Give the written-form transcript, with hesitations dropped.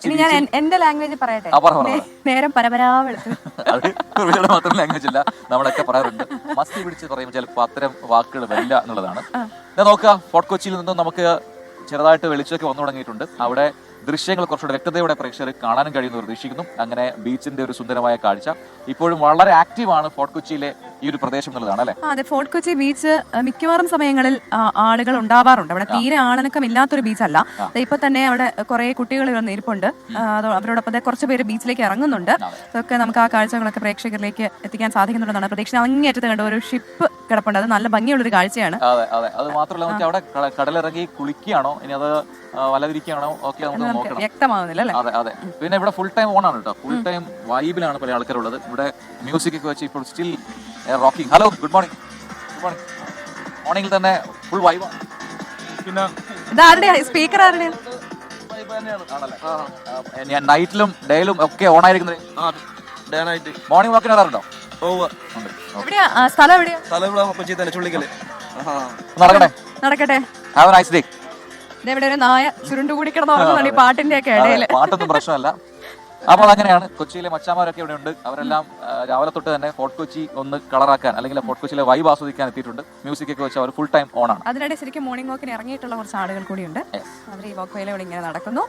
ഇനി ഞാൻ എന്റെ ലാംഗ്വേജ് പറയട്ടെ. നേരം പരപരാവെടുത്ത് മാത്രം ലാംഗ്വേജ് ഇല്ല, നമ്മളൊക്കെ പറയാറുണ്ട്. മസ്തി പിടിച്ച് പറയുമ്പോൾ ചിലപ്പോൾ അത്തരം വാക്കുകൾ വരില്ല എന്നുള്ളതാണ്. ഞാൻ നോക്കുക, ഫോർട്ട് കൊച്ചിയിൽ നിന്നും നമുക്ക് ചെറുതായിട്ട് വെളിച്ചമൊക്കെ വന്നു തുടങ്ങിയിട്ടുണ്ട്. അവിടെ ദൃശ്യങ്ങൾ കുറച്ചുകൂടെ വ്യക്തതയോടെ പ്രേക്ഷകർ കാണാനും കഴിയുന്നു പ്രതീക്ഷിക്കുന്നു. അങ്ങനെ ബീച്ചിന്റെ ഒരു സുന്ദരമായ കാഴ്ച. ഇപ്പോഴും വളരെ ആക്റ്റീവാണ് ഫോർട്ട് കൊച്ചിയിലെ ഈ ഒരു പ്രദേശം എന്നുള്ളതാണ് അല്ലെ? അതെ, ഫോർട്ട് കൊച്ചി ബീച്ച് മിക്കവാറും സമയങ്ങളിൽ ആളുകൾ ഉണ്ടാവാറുണ്ട്. അവിടെ തീരെ ആളനക്കം ഇല്ലാത്തൊരു ബീച്ചല്ല. ഇപ്പൊ തന്നെ അവിടെ കുറെ കുട്ടികൾ ഇരിപ്പുണ്ട്. അവരോടൊപ്പം കുറച്ച് പേര് ബീച്ചിലേക്ക് ഇറങ്ങുന്നുണ്ട്. അതൊക്കെ നമുക്ക് ആ കാഴ്ചകളൊക്കെ പ്രേക്ഷകരിലേക്ക് എത്തിക്കാൻ സാധിക്കുന്നുണ്ടെന്നാണ് പ്രതീക്ഷ. അങ്ങേറ്റത്ത് കണ്ട ഒരു ഷിപ്പ് കിടപ്പുണ്ട്. അത് നല്ല ഭംഗിയുള്ളൊരു കാഴ്ചയാണ്. അതെ അതെ, അത് മാത്രമല്ല നമുക്ക് അവിടെ കടലിറങ്ങി കുളിക്കുകയാണോ ഇനി അത് വലതിരിക്കുകയാണോ ഒക്കെ നമുക്ക് നോക്കണം, വ്യക്തമാവുന്നില്ല അല്ലേ? അതെ അതെ. പിന്നെ ഇവിടെ ഫുൾ ടൈം ഓൺ ആണ് കേട്ടോ, ഫുൾ ടൈം വൈബിലാണ് പല ആൾക്കാരുള്ളത്. ഇവിടെ മ്യൂസിക് ഒക്കെ വെച്ച് ഇപ്പോൾ still rocking. Hello, good morning. Good morning. മോർണിംഗിൽ തന്നെ ഫുൾ വൈബാണ്. പിന്നെ ഇതാരുടെ സ്പീക്കർ ആരുടെ? ഞാൻ നൈറ്റിലും ഡേയിലും ഒക്കെ ഓൺ ആയിരിക്കുന്നത്. മോർണിംഗ് വാക്കിന് വരാറുണ്ടോ? എവിടെയാ സ്ഥലം? എവിടെയാ നടക്കട്ടെ നടക്കട്ടെ. Have A nice day. ഇതെവിടെ ഒരു നായ ചുരുണ്ടുകൂടി കിടന്നു ഈ പാട്ടിന്റെ ഒക്കെ ഇടയിൽ. പാട്ടൊന്നും പ്രശ്നമല്ല. അപ്പോൾ അങ്ങനെയാണ് കൊച്ചിയിലെ മച്ചാമാരൊക്കെ ഇവിടെ ഉണ്ട്. അവരെല്ലാം രാവിലെ തൊട്ട് തന്നെ ഫോർട്ട് കൊച്ചി ഒന്ന് കളറാക്കാൻ അല്ലെങ്കിൽ ഫോർട്ട് കൊച്ചിയിലെ വൈബ് ആസ്വദിക്കാൻ എത്തിയിട്ടുണ്ട്. മ്യൂസിക് ഒക്കെ വെച്ച് അവർ ഫുൾ ടൈം ഓൺ ആണ്. അതിനിടെ ശരിക്കും മോർണിംഗ് വാക്കിന് ഇറങ്ങിയിട്ടുള്ള കുറച്ച് ആളുകൾ കൂടിയുണ്ട്. അവർ ഈ വാക്ക് വേയിലൂടെ ഇങ്ങനെ നടക്കുന്നു.